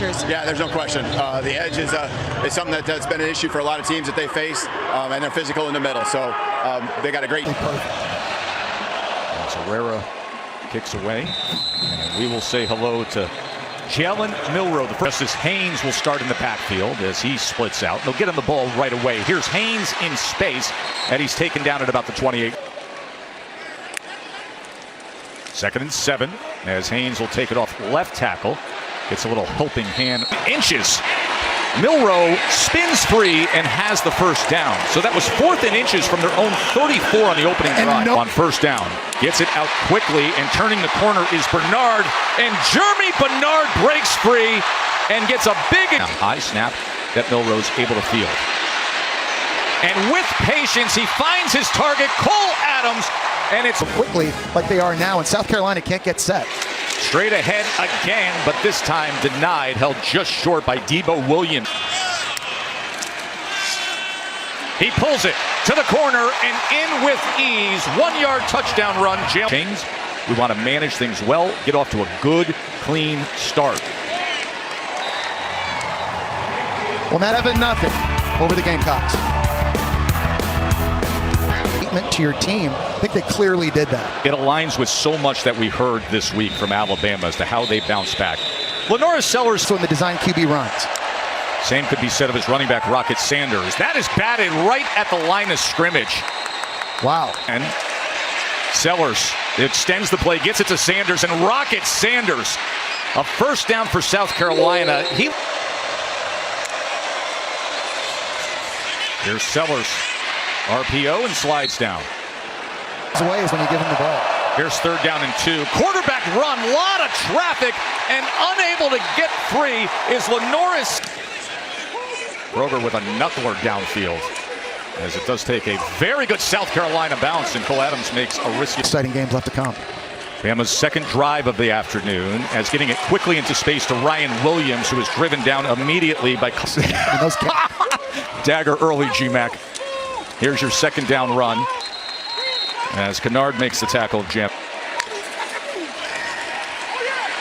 rushers. Yeah, there's no question. The edge is something that's been an issue for a lot of teams that they face, and they're physical in the middle. So they got a great. As Herrera kicks away, and we will say hello to Jalen Milroe. The first is Haynes will start in the backfield as he splits out. They'll get him the ball right away. Here's Haynes in space, and he's taken down at about the 28. 2nd and 7 as Haynes will take it off left tackle. Gets a little helping hand. Inches. Milroe spins free and has the first down. So that was 4th and inches from their own 34 on the opening drive. On first down. Gets it out quickly, and turning the corner is Bernard. And Jeremy Bernard breaks free and gets a big high snap that Milroe's able to field. And with patience, he finds his target, Cole Adams, and it's quickly like they are now, and South Carolina can't get set. Straight ahead again, but this time denied, held just short by Debo Williams. He pulls it to the corner and in with ease. 1-yard touchdown run. James, we want to manage things well, get off to a good, clean start. Well, Matt, 7-0 over the Gamecocks. To your team, I think they clearly did that. It aligns with so much that we heard this week from Alabama as to how they bounce back. Lenoris Sellers. So in the design QB runs. Same could be said of his running back, Rocket Sanders. That is batted right at the line of scrimmage. Wow. And Sellers extends the play, gets it to Sanders, and Rocket Sanders. A first down for South Carolina. Here's Sellers. RPO and slides down. His way is when you give him the ball. Here's 3rd down and 2. Quarterback run, lot of traffic, and unable to get free is Lenoris. Kroger with a knuckler downfield, as it does take a very good South Carolina bounce, and Cole Adams makes a risky. Exciting games left to come. Bama's 2nd drive of the afternoon, as getting it quickly into space to Ryan Williams, who is driven down immediately by dagger early, GMAC. Here's your 2nd down run as Kennard makes the tackle of Jam.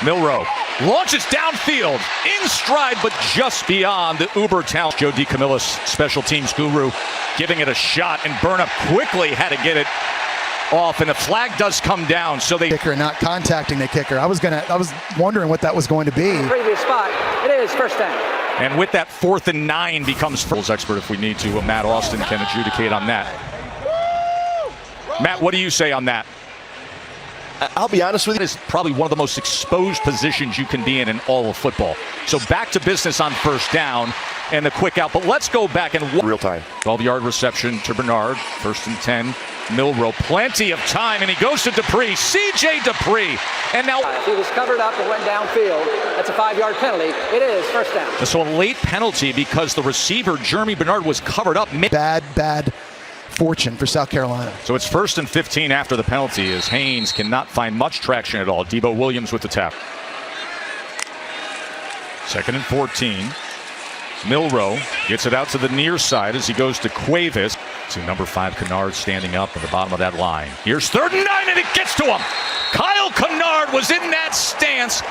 Milroe launches downfield in stride, but just beyond the uber talent. Joe DeCamillis, special teams guru, giving it a shot, and Burnham quickly had to get it off, and the flag does come down. So they kicker not contacting the kicker. I was wondering what that was going to be. Previous spot. It is first down. And with that 4th and 9 becomes first expert if we need to. Matt Austin can adjudicate on that. Matt, what do you say on that? I'll be honest with you. It is probably one of the most exposed positions you can be in all of football. So back to business on first down and the quick out. But let's go back and real time. 12-yard reception to Bernard. 1st and 10. Milroe, plenty of time, and he goes to Dupree. C.J. Dupree. And now he was covered up and went downfield. That's a 5-yard penalty. It is first down. So a late penalty because the receiver, Jeremy Bernard, was covered up. Bad fortune for South Carolina. So it's 1st and 15 after the penalty as Haynes cannot find much traction at all. Debo Williams with the tap. 2nd and 14. Milroe gets it out to the near side as he goes to Cuevas. See number 5 Kennard standing up at the bottom of that line. Here's 3rd and 9, and it gets to him. Kyle Kennard was in that stance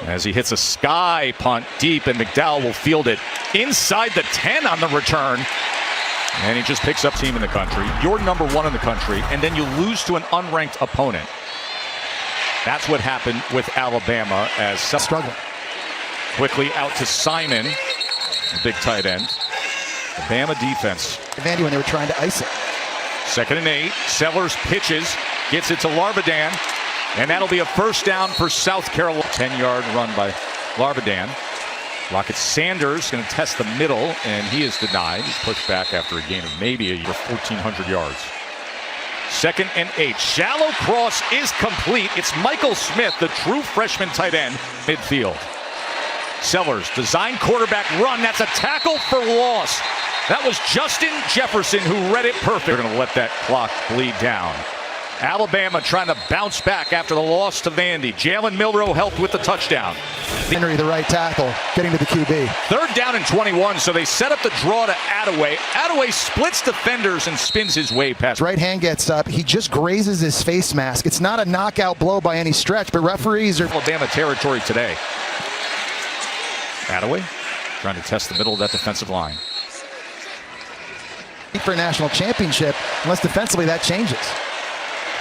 as he hits a sky punt deep, and McDowell will field it inside the 10 on the return. And he just picks up team in the country. You're number 1 in the country, and then you lose to an unranked opponent. That's what happened with Alabama as struggling. Quickly out to Simon, the big tight end. The Bama defense. Vandy when they were trying to ice it. 2nd and 8. Sellers pitches, gets it to Larvadan, and that'll be a first down for South Carolina. 10-yard run by Larvadan. Rocket Sanders going to test the middle, and he is denied. He's pushed back after a gain of maybe 1,400 yards. 2nd and 8. Shallow cross is complete. It's Michael Smith, the true freshman tight end, midfield. Sellers, design quarterback run. That's a tackle for loss. That was Justin Jefferson who read it perfect. They're going to let that clock bleed down. Alabama trying to bounce back after the loss to Vandy. Jalen Milroe helped with the touchdown. Henry, the right tackle, getting to the QB. 3rd down and 21, so they set up the draw to Attaway. Attaway splits defenders and spins his way past. Right hand gets up. He just grazes his face mask. It's not a knockout blow by any stretch, but referees are... Alabama territory today. Attaway trying to test the middle of that defensive line. For a national championship, unless defensively that changes.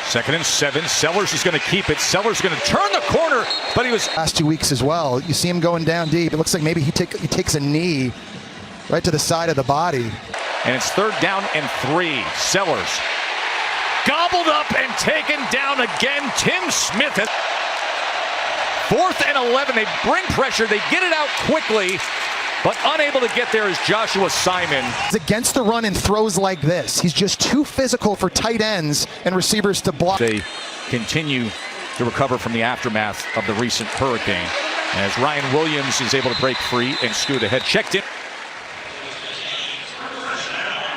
2nd and 7. Sellers is going to keep it. Sellers going to turn the corner, but he was Last 2 weeks as well. You see him going down deep. It looks like maybe he takes a knee right to the side of the body. And it's 3rd down and 3. Sellers gobbled up and taken down again. Tim Smith. 4th and 11. They bring pressure. They get it out quickly, but unable to get there is Joshua Simon. He's against the run and throws like this. He's just too physical for tight ends and receivers to block. They continue to recover from the aftermath of the recent hurricane as Ryan Williams is able to break free and scoot ahead. Checked in.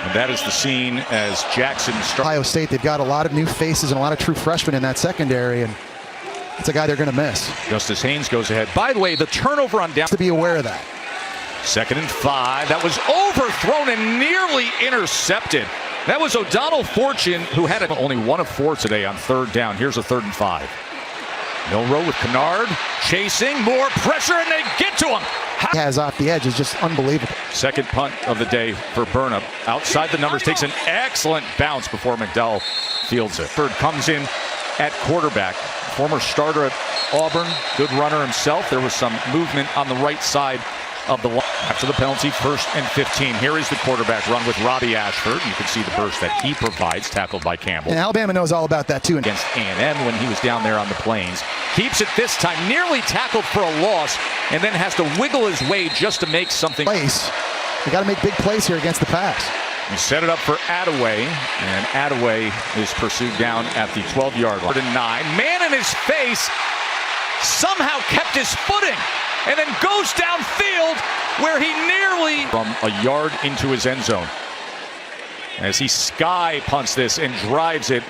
And that is the scene as Jackson starts. Ohio State, they've got a lot of new faces and a lot of true freshmen in that secondary, and it's a guy they're going to miss. Justice Haynes goes ahead. By the way, the turnover on down. To be aware of that. 2nd and 5. That was overthrown and nearly intercepted. That was O'Donnell Fortune, who had only 1 of 4 today on 3rd down. Here's a 3rd and 5. Milroe with Kennard chasing, more pressure, and they get to him. He has off the edge is just unbelievable. 2nd punt of the day for Burnham. Outside the numbers, takes an excellent bounce before McDowell fields it. 3rd comes in at quarterback. Former starter at Auburn, good runner himself. There was some movement on the right side of the line. After the penalty, 1st and 15. Here is the quarterback run with Robbie Ashford. You can see the burst that he provides, tackled by Campbell. And Alabama knows all about that too. Against A&M when he was down there on the plains. Keeps it this time, nearly tackled for a loss, and then has to wiggle his way just to make something. Place. You got to make big plays here against the pass. He set it up for Attaway, and Attaway is pursued down at the 12-yard line. 9. Man in his face somehow kept his footing and then goes downfield where he nearly from a yard into his end zone as he sky punts this and drives it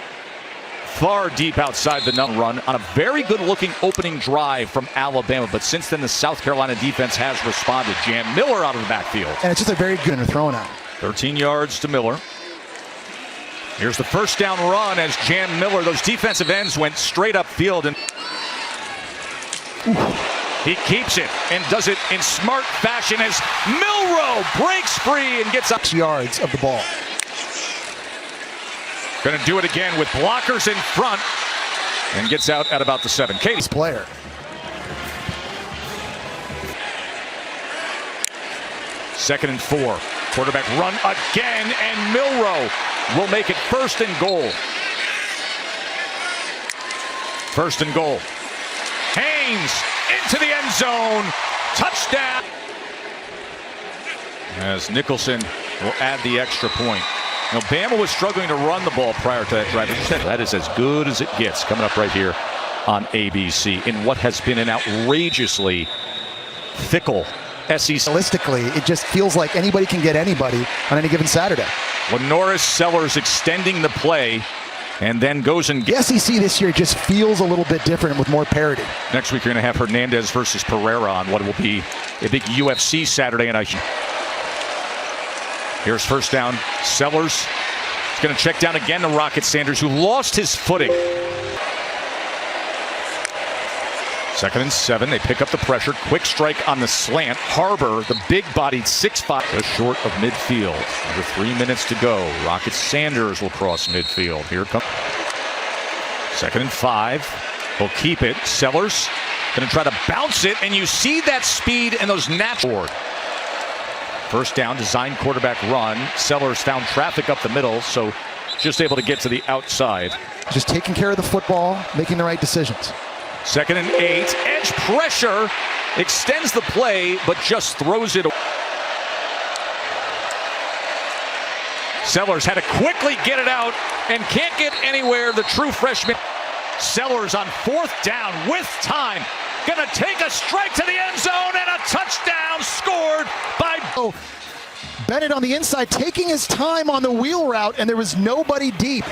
far deep outside the run on a very good-looking opening drive from Alabama. But since then, the South Carolina defense has responded. Jam Miller out of the backfield. And it's just a very good throwing out. 13 yards to Miller. Here's the 1st down run as Jam Miller, those defensive ends went straight upfield, and he keeps it and does it in smart fashion as Milroe breaks free and gets up 6 yards of the ball. Going to do it again with blockers in front and gets out at about the 7. Katie's Player. Second and 4. Quarterback run again, and Milroe will make it 1st and goal. 1st and goal. Haynes into the end zone. Touchdown. As Nicholson will add the extra point. Now, Bama was struggling to run the ball prior to that drive. That is as good as it gets coming up right here on ABC in what has been an outrageously fickle SEC. Realistically, it just feels like anybody can get anybody on any given Saturday. Lenoris Sellers extending the play and then goes and The SEC this year just feels a little bit different with more parity. Next week, you're going to have Hernandez versus Pereira on what will be a big UFC Saturday night. Here's 1st down. Sellers is going to check down again to Rocket Sanders, who lost his footing. 2nd and 7. They pick up the pressure. Quick strike on the slant. Harbor, the big-bodied 6'5", just short of midfield. Under 3 minutes to go. Rocket Sanders will cross midfield. Here comes 2nd and 5. He'll keep it. Sellers going to try to bounce it, and you see that speed and those natural. 1st down, design quarterback run. Sellers found traffic up the middle, so just able to get to the outside. Just taking care of the football, making the right decisions. 2nd and 8. Edge pressure extends the play, but just throws it away. Sellers had to quickly get it out and can't get anywhere. The true freshman. Sellers on 4th down with time. Gonna take a strike to the end zone and a touchdown scored by Bennett on the inside taking his time on the wheel route, and there was nobody deep.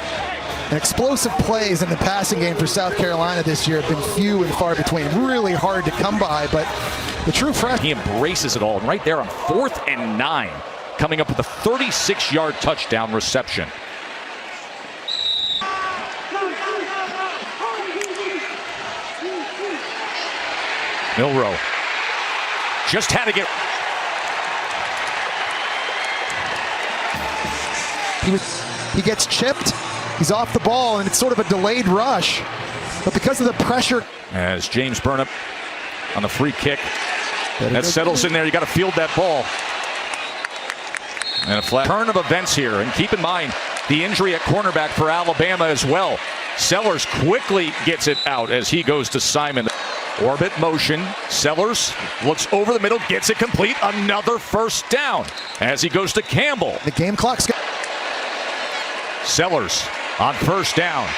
And explosive plays in the passing game for South Carolina this year have been few and far between. Really hard to come by, but the true freshman. He embraces it all, and right there on 4th and 9, coming up with a 36-yard touchdown reception. Milroe just had to get. He gets chipped. He's off the ball, and it's sort of a delayed rush. But because of the pressure, As James Burnham on the free kick. That settles in there. You got to field that ball. And a flat turn of events here. And keep in mind the injury at cornerback for Alabama as well. Sellers quickly gets it out as he goes to Simon. Orbit motion. Sellers looks over the middle, gets it complete. Another first down as he goes to Campbell. the game clock's got. Sellers on first down.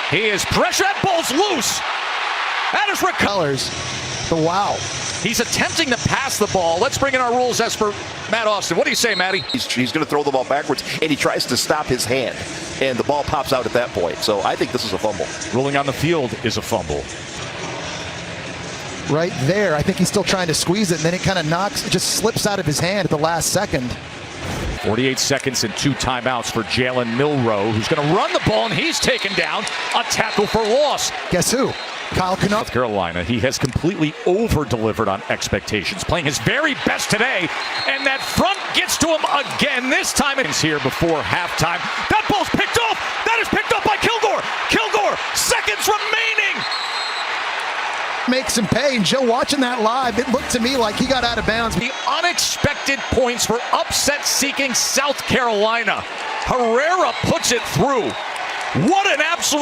He is pressure. That ball's loose. That is Colors. But wow. He's attempting to pass the ball. Let's bring in our rules expert, Matt Austin. What do you say, Matty? He's going to throw the ball backwards, and he tries to stop his hand, and the ball pops out at that point. So I think this is a fumble. Ruling on the field is a fumble. Right there. I think he's still trying to squeeze it, and then it kind of knocks, it just slips out of his hand at the last second. 48 seconds and 2 timeouts for Jalen Milroe, who's going to run the ball, and he's taken down. A tackle for loss. Guess who? Kyle Knupp. South Carolina, he has completely over-delivered on expectations, playing his very best today, and that front gets to him again. This time it's here before halftime. That ball's picked off. That is picked up by Kilgore. Kilgore, seconds remaining. Makes him pay. And Joe, watching that live, it looked to me like he got out of bounds. The unexpected points for upset-seeking South Carolina. Herrera puts it through. What an absolute